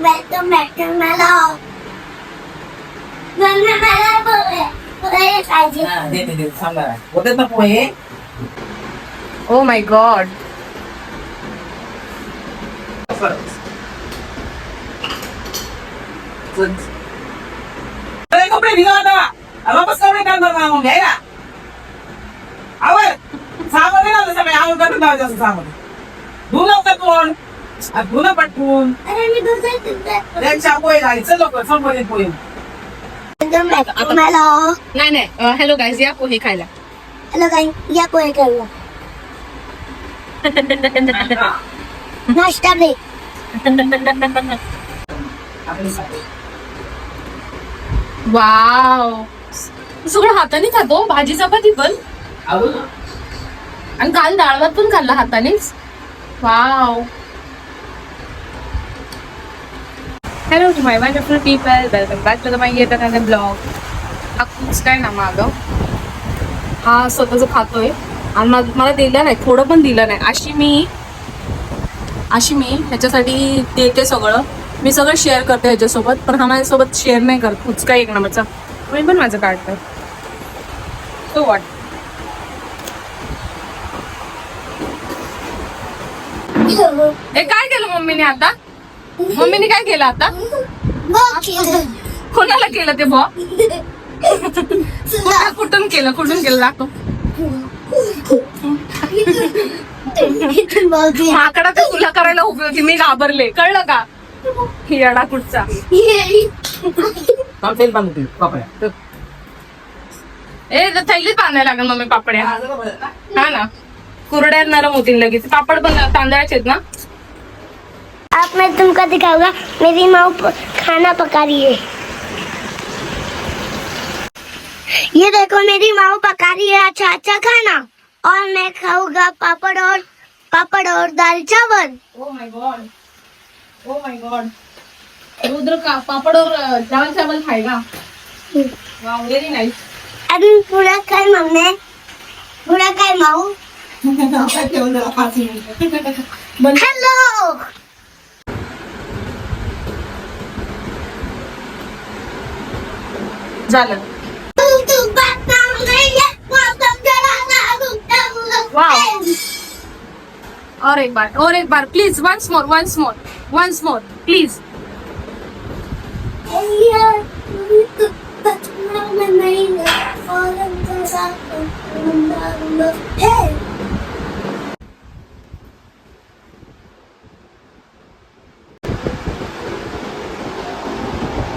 Welcome back to my vlog. मला पोहे खायचे. दे सांगा होते ना पोहे. Oh my God. कपडे निघा आता. वापस कपडे काढणार ना मग घ्यायला. आवर सामान नाही ना सगळे आवर करत लावायचं असं सामान. धुवून लवकर कोण धुणं पटकून. अरे मी दुसरे त्यांच्या पोहे घालायचं लवकर संपले pohe. Welcome back to my vlog. नाही हॅलो गाईज, या पोहे खायला. हॅलो गाईस, या पोहे खायला. नाश्ता ब्रेक. वाव, सगळं हाताने खातो. भाजी चपाती पण, आणि काल डाळ भात पण खाल्ला हातानेच. Wow. Hello to my wonderful people, welcome back to my yet another blog. हा खूप काय ना मागं हा स्वतःच खातोय आणि मला दिलं नाही, थोडं पण दिलं नाही. अशी मी ह्याच्यासाठी देते सगळं. मी सगळं शेअर करते ह्याच्यासोबत, पण हा माझ्यासोबत शेअर नाही करत. कुचका एक नंबरचा. मी पण माझं काढतोय. So what. ए काय केलं मम्मीने आता? मम्मीने काय केलं आता? कोणाला केलं ते बॉ? कुठून केलं दाखव. माकडा तर तुला करायला उभी होती, मी घाबरले. कळलं का? येडा कुठचा. ए थैलीत बांधायला लागेल मम्मी पापड्या. हा ना, कुरड्या नरम होतील लगेच. पापड पण तांदळाचे आहेत ना. अब मैं तुमको दिखाऊंगा मेरी माँ खाना पका रही है. ये देखो मेरी माँ पका रही है अच्छा खाना, और मैं खाऊंगा पापड़ और दाल चावल. Oh my God. रुद्र का पापड़ और दाल चावल खाएगा. वाह, वेरी नाइस. अभी पूरा खाए मम्मी, पूरा खाए माऊ. हेलो. झालं. वाव. और एक बार प्लीज. Once more please.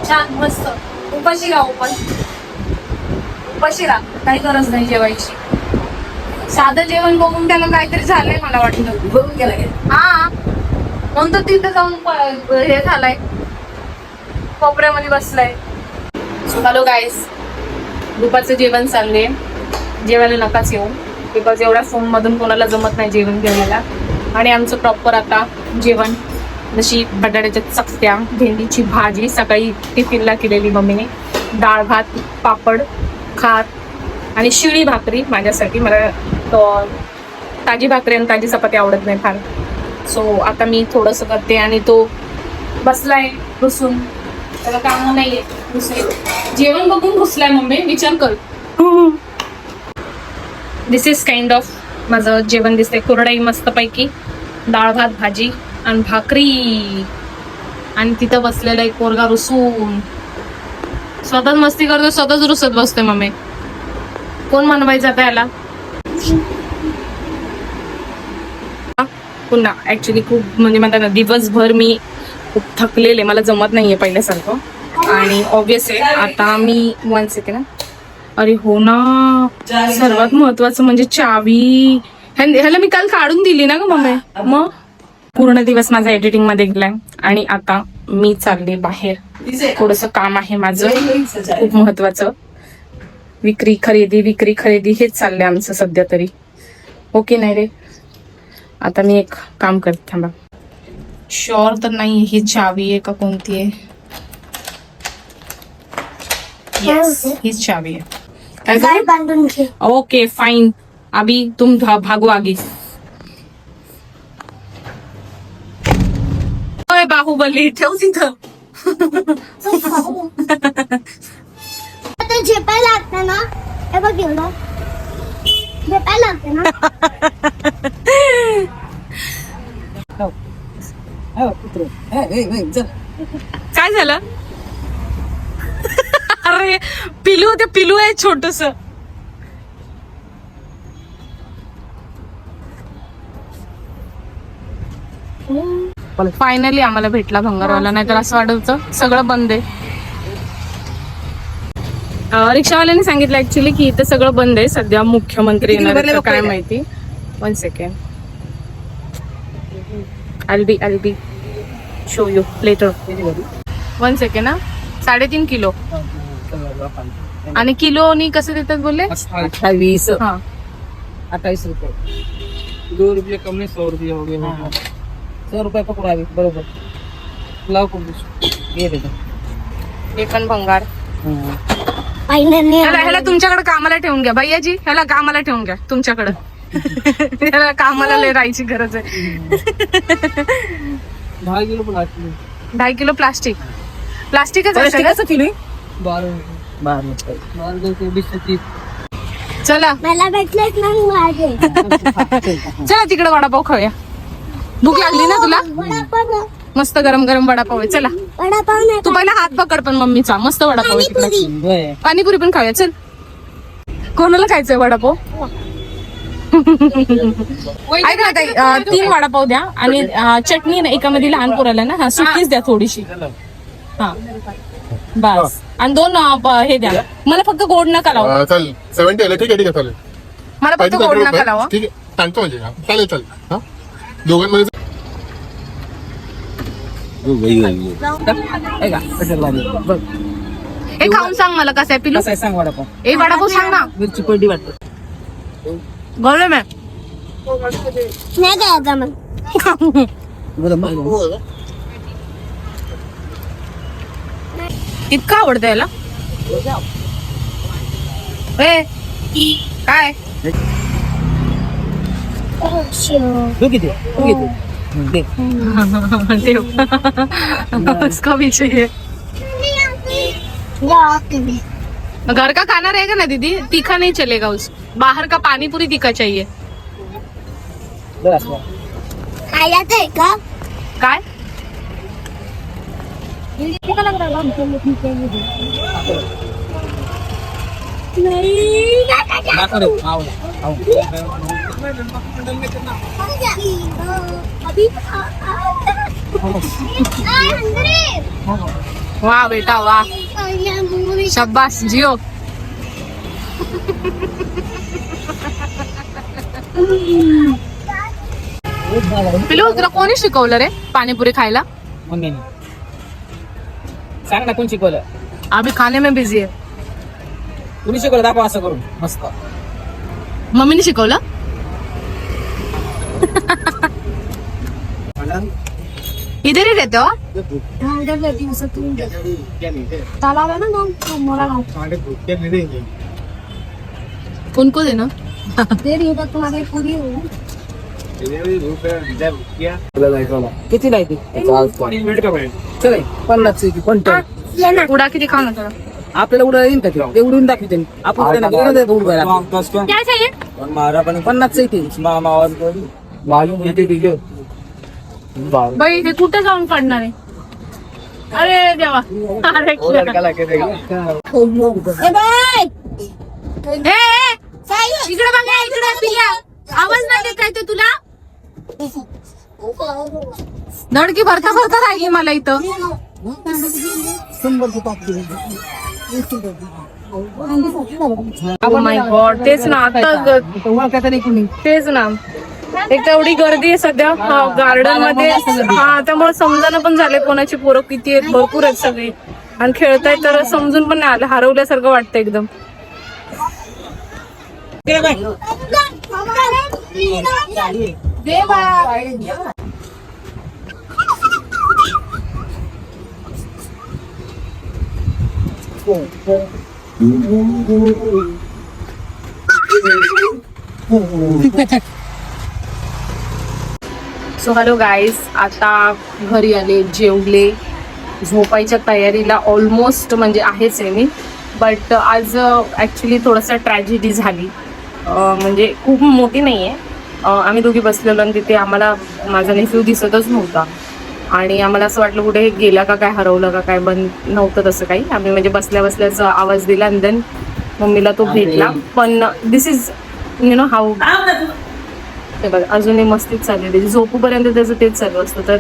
छान मस्त. उपाशी राहा, काही गरज नाही जेवायची. साधं जेवण बघून त्याला काहीतरी झालंय मला वाटतं. हा, म्हणतो तिथं जाऊन हे झालंय, कोपऱ्यामध्ये बसलाय. हॅलो गाईस, दुपारचं जेवण चाललंय. जेवायला नकाच येऊ, बिकॉज एवढ्या फोन मधून कोणाला जमत नाही जेवण घ्यायला. आणि आमचं प्रॉपर आता जेवण, जशी बटाट्याच्या चकत्या, भेंडीची भाजी सकाळी टिफिनला केलेली मम्मीने, डाळ भात, पापड, खात आणि शिळी भाकरी माझ्यासाठी. मला तो ताजी भाकरी आणि ताजी चपाती आवडत नाही फार. सो आता मी थोडंसं करते आणि तो बसलाय बसून, त्याला काम नाहीये दुसरे. जेवण बघून घुसलाय मम्मी, विचार कर. दिस इज काइंड ऑफ माझं जेवण दिसतंय. कुरडाई मस्तपैकी, डाळ भात, भाजी आणि भाकरी. आणि तिथं बसलेला एक पोरगा रुसून स्वतःच मस्ती करतो, स्वतःच रुसत बसतोय. मम्मी कोण मनवायचं आता याला? पुन्हा ऍक्च्युली खूप म्हणजे म्हणतात ना, दिवसभर मी खूप थकलेले, मला जमत नाहीये पहिल्यासारखं. आणि ऑब्विसली आता मी 1 सेकंड. अरे हो ना, सर्वात महत्वाचं म्हणजे चावी. ह्याला मी काल काढून दिली ना ग मम्मी. मग पूर्ण दिवस माझा एडिटिंग मध्ये गेलाय आणि आता मी चालले बाहेर. थोडस काम आहे माझं खूप महत्वाचं. विक्री खरेदी हेच चाललंय आमचं सध्या तरी. ओके नाही रे, आता मी एक काम करते, थांबा. श्योर तर नाही ही चावी आहे का कोणती आहे. हीच चावी आहे. ओके फाइन, अभी तुम भागो आगे. बाहुबली ठेव तिथं. आता झेपायला लागतं ना, हे बघ एवढं झेपायला लागतं ना. काय झालं? अरे पिलू, ते पिलू आहे छोटस. फायनली आम्हाला भेटला भंगारवाला, नाहीतर असं वाटत होतं सगळं बंद आहे. रिक्षावाल्याने सांगितलं ऍक्च्युली की इथं सगळं बंद आहे सध्या, मुख्यमंत्री येणार आहेत का काय माहिती. 1 second, I'll be show you later. 1 second ना. 3.5 किलो आणि किलोनी कसं देतात बोलले? 28 हा 28 रुपये. 2 रुपये कम नहीं, 100 रुपये हो गए. 100 रुपये पकड़ा बरोबर. लाव कुछ ये दे. हे पण भंगार. फायनली ह्याला तुमच्याकडे कामाला ठेवून घ्या भैयाजी, ह्याला कामाला ठेवून घ्या तुमच्याकडे. ह्याला कामाला लय राहायची गरज आहे. 2.5 किलो पण 2.5 किलो प्लास्टिकच असतं का? कसं किलो? 12 रुपये. चला मला भेटलेच नाही माझे. चला तिकडे वडापाव खाऊया. भूक लागली ना तुला? वडापाव, मस्त गरम गरम वडापाव आहे. चला वडापाव नाही तू पहिला हात पकड पण मम्मीचा. मस्त वडापाव आहे तिकडे. पाणीपुरी. पाणीपुरी पण खाऊया. चल, कोणाला खायचंय वडापाव? ऐक ना ताई, 3 वडापाव द्या आणि चटणी ना एकामध्ये लहान पोराला ना, हा सुकीच द्या थोडीशी. हा बस. आणि 2 हे द्या. मला फक्त गोड नका लावा. चालेल 70 आलं. ठीक आहे चालेल. मला फक्त पाहिजे गोड तर नका लावा. ठीक आहे सांगतो म्हणजे चालेल. हा दोघांमध्ये बघ हे खाऊन सांग मला कसं आहे पिलू. कसं आहे सांग. वडापाव ए वडापाव सांग ना. मिरची पडली वाटतं. गरम आहे. नाही घ्यायचा मग. इतकं आवडतं याला. ए काय तू किती दे. उसका विषय है. घर का खाना रहेगा ना दीदी, तीखा नहीं चलेगा. उस बाहर का पानी पूरी तीखा चाहिए. खायचं आहे का? काय वाह बेटा वाह, शाबाश जियो. पिलू तुला कोणी शिकवलं रे पाणीपुरी खायला? मम्मीने. सांग ना कोण शिकवलं? अभी खाने में बिझी है. कुणी शिकवलं दाखव असं करून मस्त. मम्मीने शिकवलं. इधर ही रहते हो? तालाब है ना मोरा गाँव. उनको देना. किती लायती? चल 50 क्विंटल. उडा किती खाऊ ना थोडा. आपल्याला उडा येईन का? ते उडून दाखवते. आपण क्या चाहिए? 50 येते. बाई हे कुठे जाऊन पडणार आहे? अरे देवा. अरे इकडे बघा, इकडे पिल्या. आवाज नाही देत आहे ते तुला. धडकी भरता भरता राहिली मला इथं. माय गॉड, तेच ना आता. तेच ना, एक तर एवढी गर्दी आहे सध्या गार्डन मध्ये. हा त्यामुळे समजायला पण झाले कोणाची पोरं किती आहेत. भरपूर आहेत सगळी आणि खेळतायत तर समजून पण नाही आलं. हरवल्यासारखं वाटतं एकदम. सो हॅलो गाईज, आता घरी आले, जेवले, झोपायच्या तयारीला ऑलमोस्ट म्हणजे आहेच आहे मी. बट आज ॲक्च्युली थोडंसं ट्रॅजेडी झाली. म्हणजे खूप मोठी नाही आहे. आम्ही दोघी बसलेलो आणि तिथे आम्हाला माझा नेफ्यू दिसतच नव्हता आणि आम्हाला असं वाटलं कुठे गेला का काय, हरवलं का काय. बंद नव्हतं तसं काही. आम्ही म्हणजे बसल्या बसल्याचा आवाज दिला आणि देन मम्मीला तो भेटला. पण दिस इज यु नो हाऊ. ते बघा अजूनही मस्तीच चालली, झोपूपर्यंत त्याचं तेच चालू असतं. तर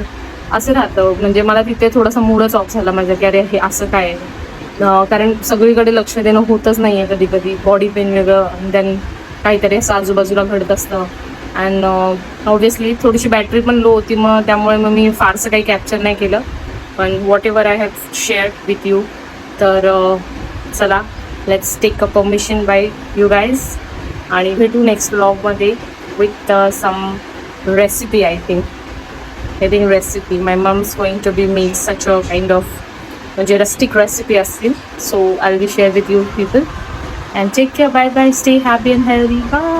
असं राहतं. म्हणजे मला तिथे थोडासा मूडच ऑफ झाला माझ्या की अरे हे असं काय आहे. कारण सगळीकडे लक्ष देणं होतच नाही आहे. कधी कधी बॉडी पेन वेगळं, देन काहीतरी असं आजूबाजूला घडत असतं. अँड ऑब्व्हियसली थोडीशी बॅटरी पण लो होती, मग त्यामुळे मग मी फारसं काही कॅप्चर नाही केलं. पण whatever I have shared with you. तर चला, let's take a permission by you guys आणि भेटू नेक्स्ट व्लॉगमध्ये with some recipe. I think recipe. My mom's going to be make such a kind of rustic recipe asking. So I'll be share with you people. And take care. Bye bye. Stay happy and healthy. Bye.